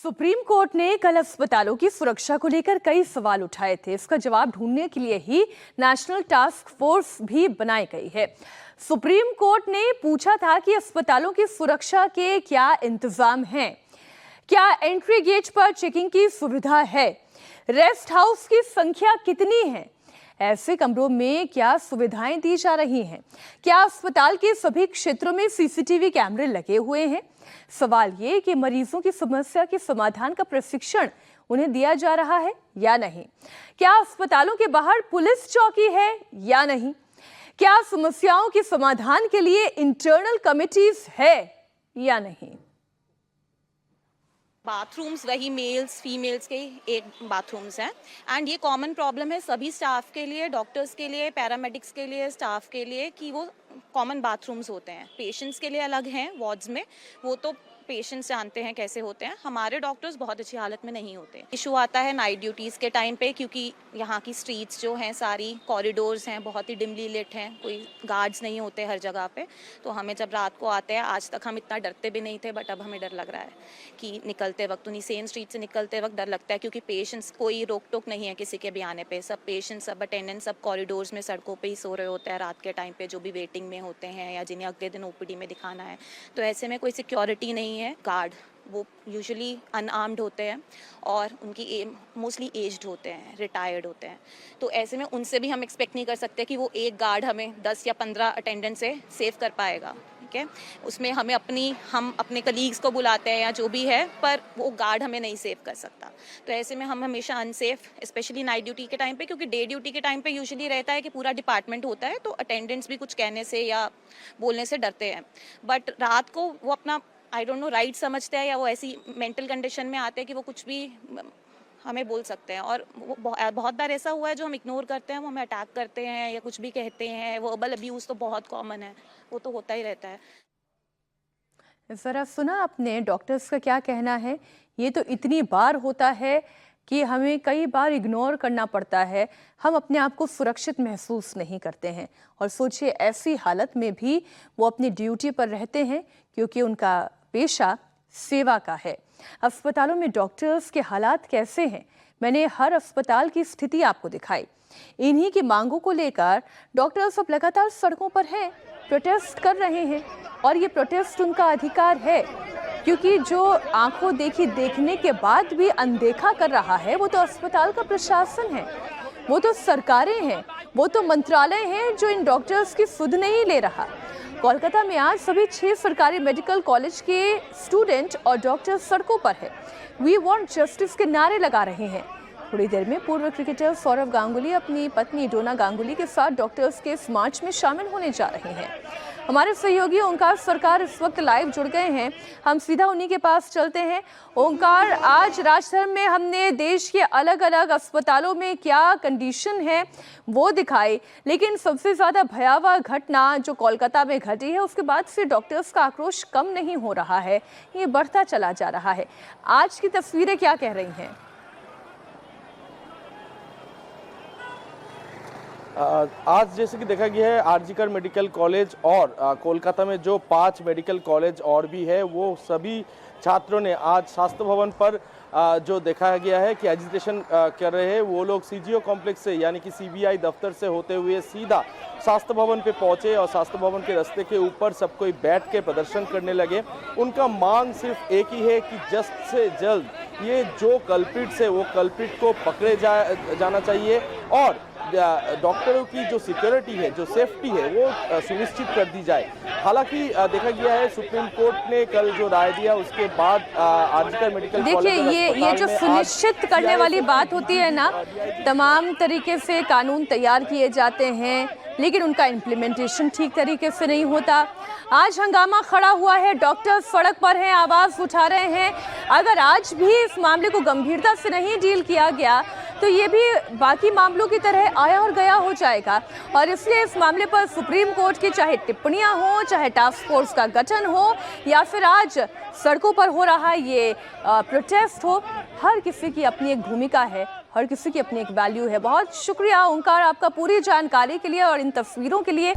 Supreme court ने कल अस्पतालों की सुरक्षा को लेकर कई सवाल उठाए थे। इसका जवाब ढूंढने के लिए ही नेशनल टास्क फोर्स भी बनाई गई है। सुप्रीम कोर्ट ने पूछा था कि अस्पतालों की सुरक्षा के क्या इंतजाम हैं, क्या एंट्री गेट पर चेकिंग की सुविधा है, रेस्ट हाउस की संख्या कितनी है, ऐसे कमरों में क्या सुविधाएं दी जा रही हैं, क्या अस्पताल के सभी क्षेत्रों में सीसीटीवी कैमरे लगे हुए हैं। सवाल ये कि मरीजों की समस्या के समाधान का प्रशिक्षण उन्हें दिया जा रहा है या नहीं, क्या अस्पतालों के बाहर पुलिस चौकी है या नहीं, क्या समस्याओं के समाधान के लिए इंटरनल कमिटीज है या नहीं। बाथरूम्स वही मेल्स फीमेल्स के एक बाथरूम्स हैं एंड ये कॉमन प्रॉब्लम है सभी स्टाफ के लिए, डॉक्टर्स के लिए, पैरामेडिक्स के लिए, स्टाफ के लिए कि वो कॉमन बाथरूम्स होते हैं। पेशेंट्स के लिए अलग हैं वार्ड्स में, वो तो पेशेंट्स जानते हैं कैसे होते हैं। हमारे डॉक्टर्स बहुत अच्छी हालत में नहीं होते। इशू आता है नाइट ड्यूटीज़ के टाइम पे, क्योंकि यहाँ की स्ट्रीट्स जो हैं सारी कॉरिडोर्स हैं बहुत ही डिमली लिट हैं, कोई गार्ड्स नहीं होते हर जगह पे। तो हमें जब रात को आते हैं, आज तक हम इतना डरते भी नहीं थे बट अब हमें डर लग रहा है कि निकलते वक्त, उन्हीं सेम स्ट्रीट से निकलते वक्त डर लगता है, क्योंकि पेशेंट्स कोई रोक टोक नहीं है किसी के भी आने पर। सब पेशेंट्स, सब अटेंडेंट्स, सब कॉरिडोर्स में सड़कों पर ही सो रहे होते हैं रात के टाइम पर, जो भी वेटिंग में होते हैं या जिन्हें अगले दिन ओपीडी में दिखाना है। तो ऐसे में कोई सिक्योरिटी नहीं है। गार्ड वो यूजुअली अनआर्म्ड होते हैं और उनकी मोस्टली एज्ड होते हैं, रिटायर्ड होते हैं। तो ऐसे में उनसे भी हम एक्सपेक्ट नहीं कर सकते कि वो एक गार्ड हमें 10 या 15 अटेंडेंट से सेव कर पाएगा। ठीक है, उसमें हमें हम अपने कलीग्स को बुलाते हैं या जो भी है, पर वो गार्ड हमें नहीं सेव कर सकता। तो ऐसे में हम हमेशा अनसेफ, स्पेशली नाइट ड्यूटी के टाइम पे, क्योंकि डे ड्यूटी के टाइम पे यूजुअली रहता है कि पूरा डिपार्टमेंट होता है तो अटेंडेंट्स भी कुछ कहने से या बोलने से डरते हैं। बट रात को वो अपना आई डोंट नो राइट समझते हैं या वो ऐसी मेंटल कंडीशन में आते हैं कि वो कुछ भी हमें बोल सकते हैं। और बहुत बार ऐसा हुआ है जो हम इग्नोर करते हैं, वो हमें अटैक करते हैं या कुछ भी कहते हैं। वर्बल अब्यूज़ तो बहुत कॉमन है, वो तो होता ही रहता है। ज़रा सुना आपने डॉक्टर्स का क्या कहना है। ये तो इतनी बार होता है कि हमें कई बार इग्नोर करना पड़ता है, हम अपने आप को सुरक्षित महसूस नहीं करते हैं। और सोचिए ऐसी हालत में भी वो अपनी ड्यूटी पर रहते हैं, क्योंकि उनका पेशा सेवा का है। अस्पतालों में डॉक्टर्स के हालात कैसे हैं, मैंने हर अस्पताल की स्थिति आपको दिखाई। इन्हीं की मांगों को लेकर डॉक्टर्स अब लगातार सड़कों पर हैं, प्रोटेस्ट कर रहे हैं। और ये प्रोटेस्ट उनका अधिकार है, क्योंकि जो आंखों देखी देखने के बाद भी अनदेखा कर रहा है वो तो अस्पताल का प्रशासन है, वो तो सरकारें हैं, वो तो मंत्रालय हैं जो इन डॉक्टर्स की सुध नहीं ले रहा। कोलकाता में आज सभी 6 सरकारी मेडिकल कॉलेज के स्टूडेंट और डॉक्टर सड़कों पर है। वी वांट जस्टिस के नारे लगा रहे हैं। थोड़ी देर में पूर्व क्रिकेटर सौरव गांगुली अपनी पत्नी डोना गांगुली के साथ डॉक्टर्स के इस मार्च में शामिल होने जा रहे हैं। हमारे सहयोगी ओंकार सरकार इस वक्त लाइव जुड़ गए हैं, हम सीधा उन्हीं के पास चलते हैं। ओंकार, आज राजधर्म में हमने देश के अलग अलग अस्पतालों में क्या कंडीशन है वो दिखाई, लेकिन सबसे ज़्यादा भयावह घटना जो कोलकाता में घटी है उसके बाद से डॉक्टर्स का आक्रोश कम नहीं हो रहा है, ये बढ़ता चला जा रहा है। आज की तस्वीरें क्या कह रही हैं? आज जैसे कि देखा गया है आरजीकर मेडिकल कॉलेज और कोलकाता में जो 5 मेडिकल कॉलेज और भी है, वो सभी छात्रों ने आज स्वास्थ्य भवन पर जो देखा गया है कि एजिटेशन कर रहे हैं। वो लोग सीजीओ कॉम्प्लेक्स से यानी कि सीबीआई दफ्तर से होते हुए सीधा स्वास्थ्य भवन पे पहुंचे और स्वास्थ्य भवन के रास्ते के ऊपर सब कोई बैठ के प्रदर्शन करने लगे। उनका मांग सिर्फ एक ही है कि जल्द से जल्द ये जो कल्प्रिट्स है वो कल्प्रिट को पकड़े जाना चाहिए और डॉक्टरों की जो सिक्योरिटी है, जो सेफ्टी है, वो सुनिश्चित कर दी जाए। हालांकि देखा गया है सुप्रीम कोर्ट ने कल जो राय दिया उसके बाद आरजीकर मेडिकल कॉलेज, देखिए ये जो सुनिश्चित करने वाली बात होती है ना, तमाम तरीके से कानून तैयार किए जाते हैं लेकिन उनका इम्प्लीमेंटेशन ठीक तरीके से नहीं होता। आज हंगामा खड़ा हुआ है, डॉक्टर सड़क पर हैं, आवाज उठा रहे हैं। अगर आज भी इस मामले को गंभीरता से नहीं डील किया गया तो ये भी बाकी मामलों की तरह आया और गया हो जाएगा। और इसलिए इस मामले पर सुप्रीम कोर्ट की चाहे टिप्पणियां हो, चाहे टास्क फोर्स का गठन हो या फिर आज सड़कों पर हो रहा ये प्रोटेस्ट हो, हर किसी की अपनी एक भूमिका है, हर किसी की अपनी एक वैल्यू है। बहुत शुक्रिया ओंकार आपका पूरी जानकारी के लिए और इन तस्वीरों के लिए।